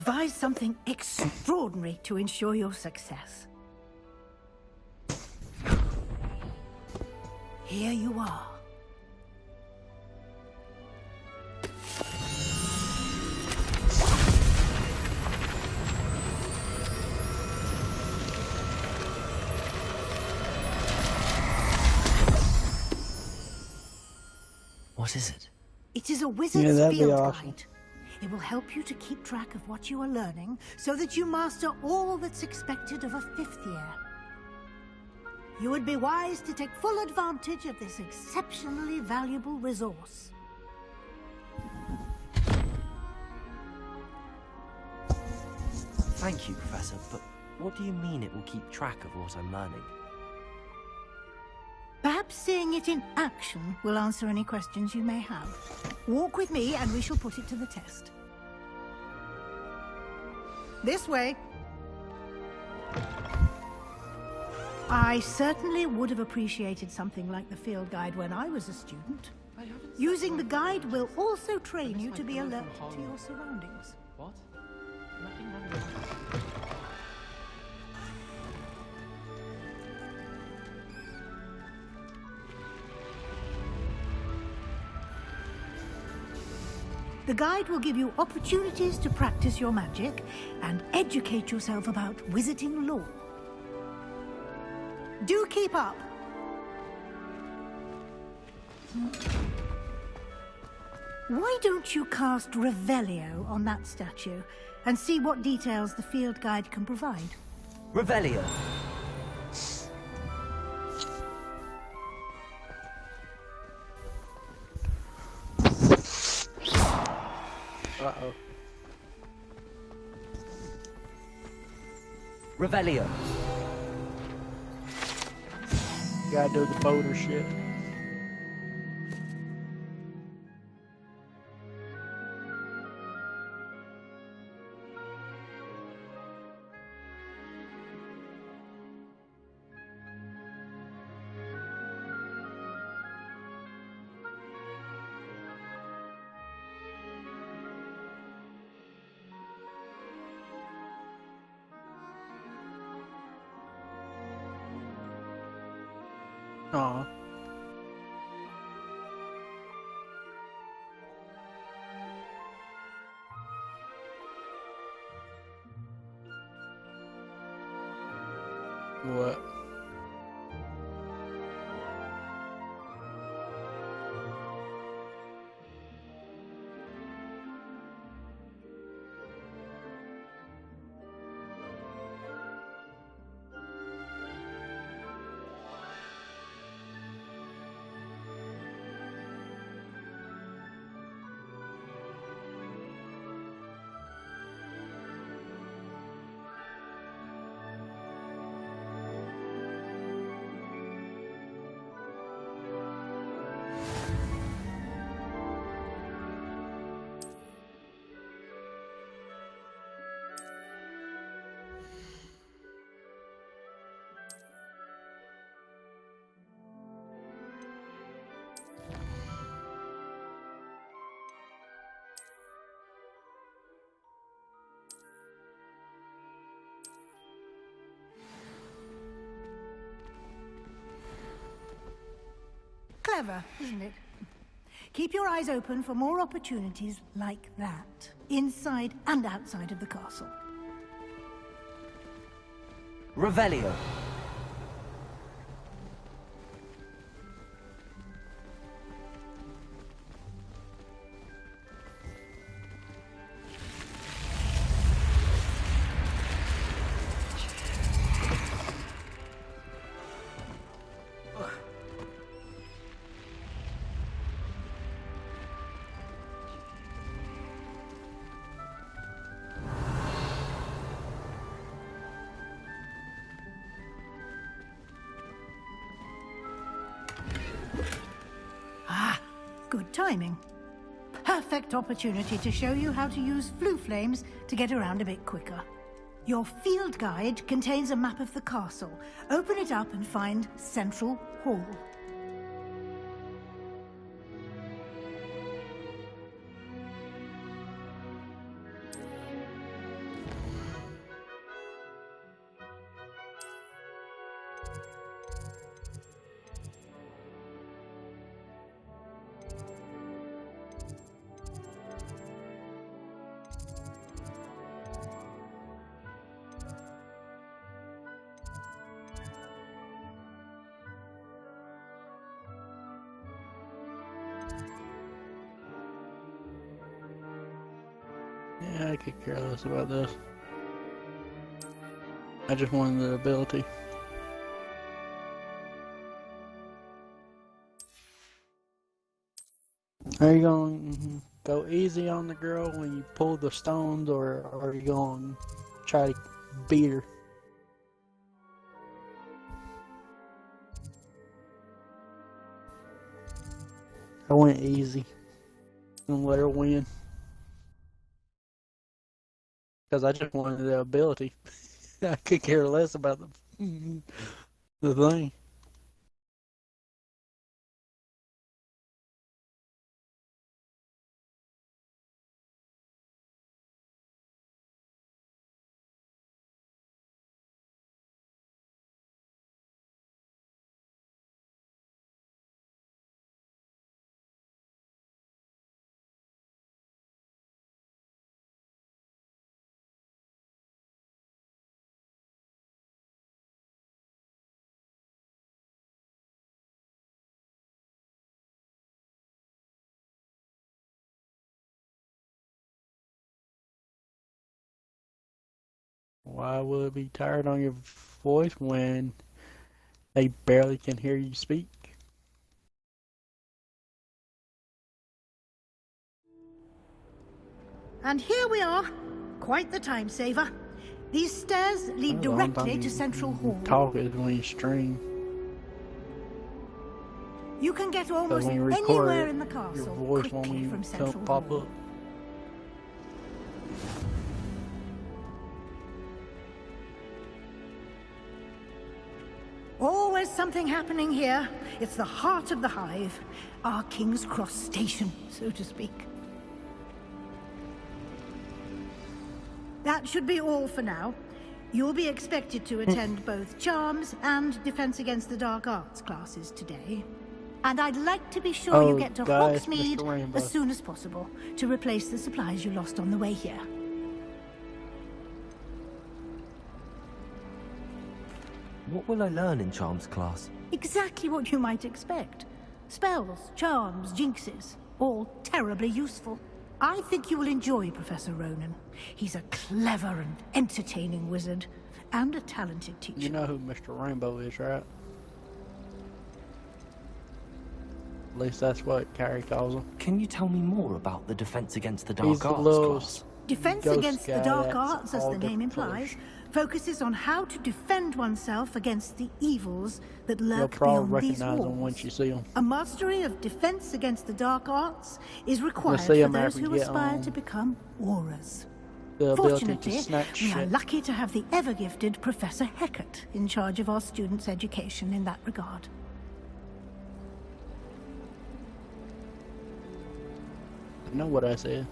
Devise something extraordinary to ensure your success. Here you are. What is it? It is a wizard's that'd be field awesome. guide. It will help you to keep track of what you are learning so that you master all that's expected of a 5th year. You would be wise to take full advantage of this exceptionally valuable resource. Thank you, Professor, but what do you mean it will keep track of what I'm learning? Perhaps seeing it in action will answer any questions you may have. Walk with me and we shall put it to the test. This way. I certainly would have appreciated something like the field guide when I was a student. Using the guide will also train you to be alert to your surroundings. What? Nothing wrong with that. The guide will give you opportunities to practice your magic and educate yourself about wizarding lore. Do keep up! Why don't you cast Revelio on that statue and see what details the field guide can provide? Revelio! Uh-oh. Revelio! Gotta do the boulder shit. Aw. What? Clever, isn't it? Keep your eyes open for more opportunities like that, inside and outside of the castle. Revelio! Good timing. Perfect opportunity to show you how to use flue flames to get around a bit quicker. Your field guide contains a map of the castle. Open it up and find Central Hall. I could care less about this. I just wanted the ability. Are you going to go easy on the girl when you pull the stones, or are you going to try to beat her? I went easy and let her win. Because I just wanted the ability. I could care less about the thing. Why will it be tired on your voice when they barely can hear you speak? And here we are. Quite the time saver. These stairs lead directly to Central Hall. Talk is when you stream. You can get almost when you record anywhere it, in the castle your voice quickly from won't Central pop Hall. up. Always something happening here. It's the heart of the hive. Our King's Cross station, so to speak. That should be all for now. You'll be expected to attend both Charms and Defense Against the Dark Arts classes today. And I'd like to be sure you get to guys, Hogsmeade Mr. Rainbow. as soon as possible to replace the supplies you lost on the way here. What will I learn in Charms class? Exactly what you might expect. Spells, charms, jinxes, all terribly useful. I think you will enjoy Professor Ronan. He's a clever and entertaining wizard, and a talented teacher. You know who Mr. Rainbow is, right? At least that's what Carrie calls him. Can you tell me more about the Defense Against the He's Dark the Arts little class? Defense ghost Against the guy Dark that's Arts, as all the name different implies, colors. focuses on how to defend oneself against the evils that You'll lurk probably beyond these recognize walls. them once you see them. A mastery of Defense Against the Dark Arts is required see for 'em those after who you get aspire on to become aurors. The ability to Fortunately, snatch we are shit. lucky to have the ever-gifted Professor Heckert in charge of our students' education in that regard. You know what I said?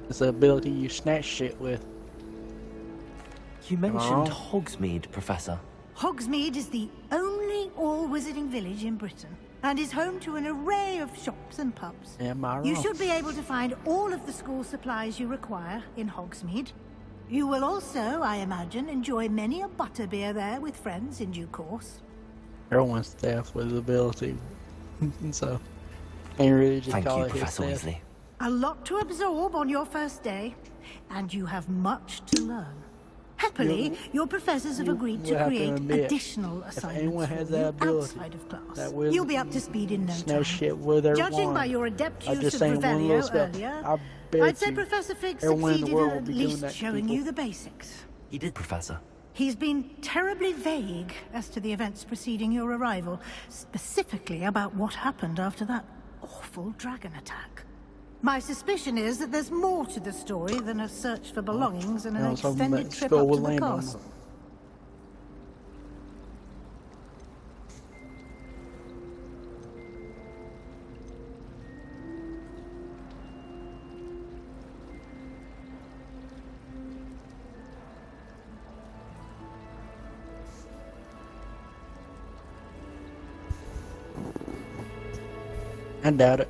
It's the ability you snatch shit with. You mentioned wrong? Hogsmeade, Professor. Hogsmeade is the only all-wizarding village in Britain, and is home to an array of shops and pubs. Am I wrong? You should be able to find all of the school supplies you require in Hogsmeade. You will also, I imagine, enjoy many a butterbeer there with friends in due course. Everyone's staff with the ability. So, can't really just Thank call you, it his Professor staff. Weasley. A lot to absorb on your first day, and you have much to learn. Happily, your professors have agreed will to have to create admit, additional if assignments anyone for has you that ability, outside of class. that will You'll be up to speed in no snatch time. shit with their Judging wand. by your adept I'm use just of saying one little Revelio step. earlier, I bet I'd say you Professor Fig everyone in the succeeded world in will at be doing least that to showing people. you the basics. He did, Professor. He's been terribly vague as to the events preceding your arrival, specifically about what happened after that awful dragon attack. My suspicion is that there's more to the story than a search for belongings and an I was hoping extended that trip skull up to would the land on castle. them. I doubt it.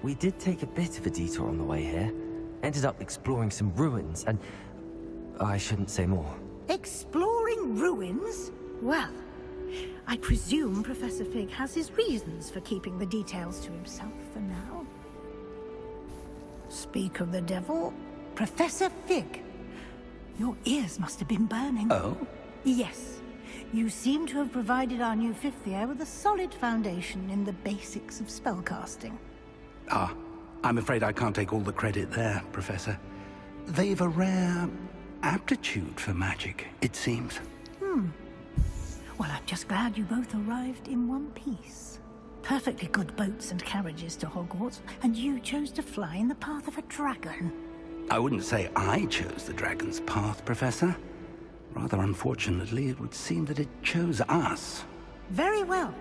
We did take a bit of a detour on the way here. Ended up exploring some ruins and... I shouldn't say more. Exploring ruins? Well, I presume Professor Fig has his reasons for keeping the details to himself for now. Speak of the devil. Professor Fig. Your ears must have been burning. Oh? Yes. You seem to have provided our new fifth year with a solid foundation in the basics of spellcasting. Ah, I'm afraid I can't take all the credit there, Professor. They've a rare aptitude for magic, it seems. Well, I'm just glad you both arrived in one piece. Perfectly good boats and carriages to Hogwarts, and you chose to fly in the path of a dragon. I wouldn't say I chose the dragon's path, Professor. Rather unfortunately, it would seem that it chose us. Very well.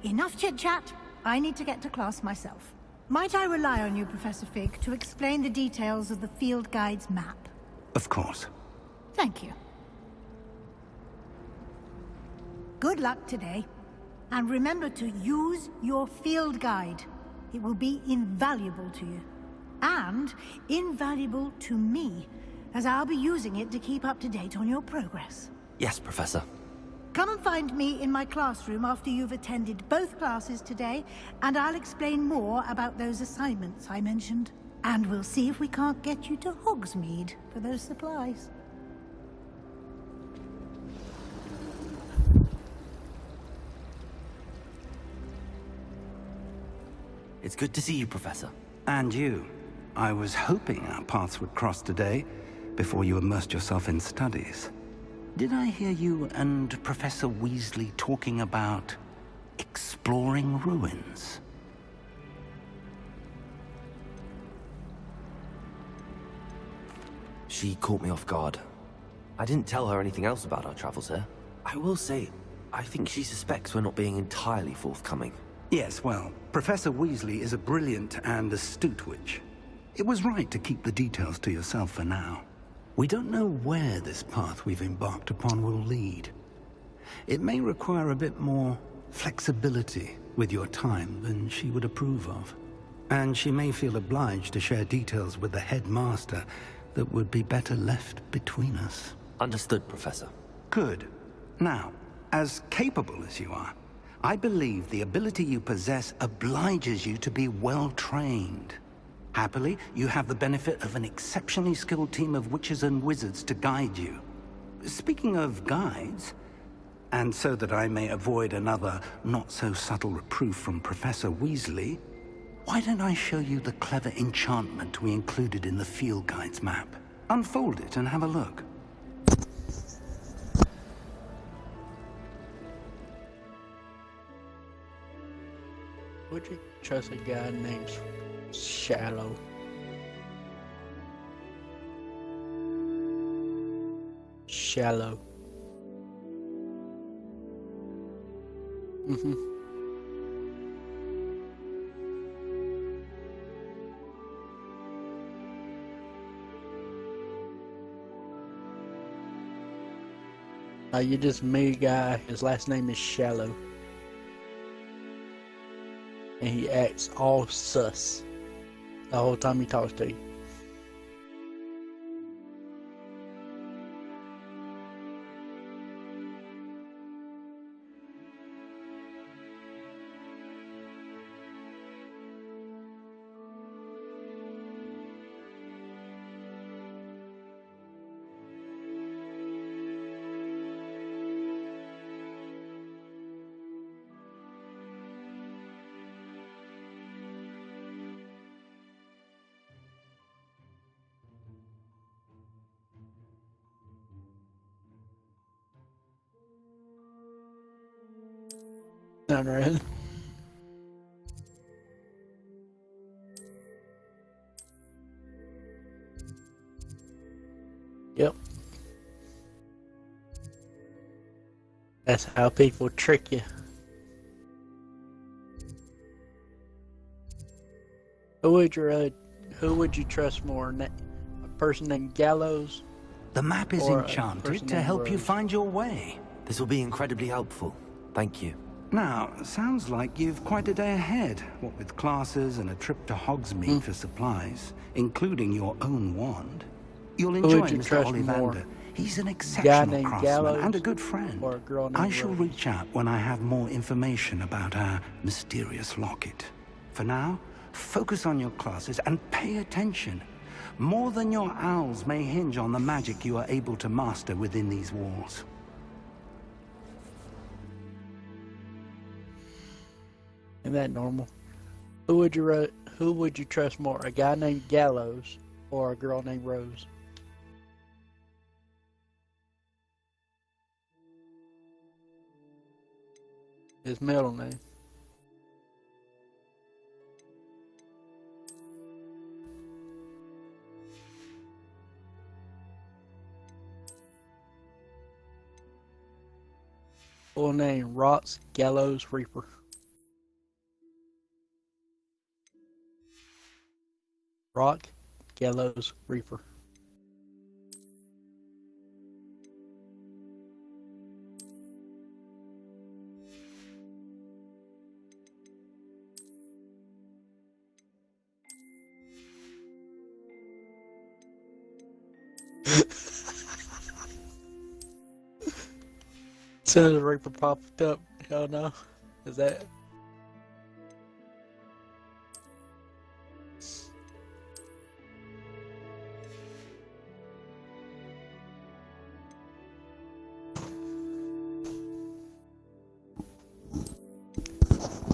Enough chit-chat. I need to get to class myself. Might I rely on you, Professor Fig, to explain the details of the field guide's map? Of course. Thank you. Good luck today. And remember to use your field guide. It will be invaluable to you. And invaluable to me, as I'll be using it to keep up to date on your progress. Yes, Professor. Come and find me in my classroom after you've attended both classes today, and I'll explain more about those assignments I mentioned. And we'll see if we can't get you to Hogsmeade for those supplies. It's good to see you, Professor. And you. I was hoping our paths would cross today, before you immersed yourself in studies. Did I hear you and Professor Weasley talking about exploring ruins? She caught me off guard. I didn't tell her anything else about our travels here. I will say, I think she suspects we're not being entirely forthcoming. Yes, well, Professor Weasley is a brilliant and astute witch. It was right to keep the details to yourself for now. We don't know where this path we've embarked upon will lead. It may require a bit more flexibility with your time than she would approve of. And she may feel obliged to share details with the headmaster that would be better left between us. Understood, Professor. Good. Now, as capable as you are, I believe the ability you possess obliges you to be well-trained. Happily, you have the benefit of an exceptionally skilled team of witches and wizards to guide you. Speaking of guides, and so that I may avoid another not-so-subtle reproof from Professor Weasley, why don't I show you the clever enchantment we included in the field guide's map? Unfold it and have a look. Would you trust a guy named Shallow? Shallow. You just meet a guy, his last name is Shallow. And he acts all sus the whole time he talks to you. Not right. Yep. That's how people trick you. Who would you trust more? A person named Gallows? The map is Or a enchanted person to named help you Rose. find your way. This will be incredibly helpful. Thank you. Now, sounds like you've quite a day ahead, what with classes and a trip to Hogsmeade for supplies, including your own wand. You'll enjoy would you Mr. trust more? Ollivander. He's an Guy exceptional named craftsman Gallows and a good friend. or a girl named I shall Rose? reach out when I have more information about our mysterious locket. For now, Focus on your classes and pay attention. More than your owls may hinge on the magic you are able to master within these walls. Isn't that normal? Who would you trust more, a guy named Gallows or a girl named Rose? His middle name. Full name, Rots Gallows Reaper. Rock Gallows Reaper. As soon as the Reaper popped up, hell no. Is that?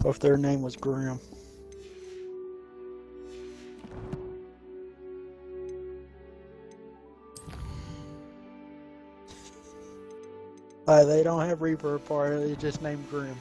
Or if their name was Grim. They don't have Reaper part, they just named Grim.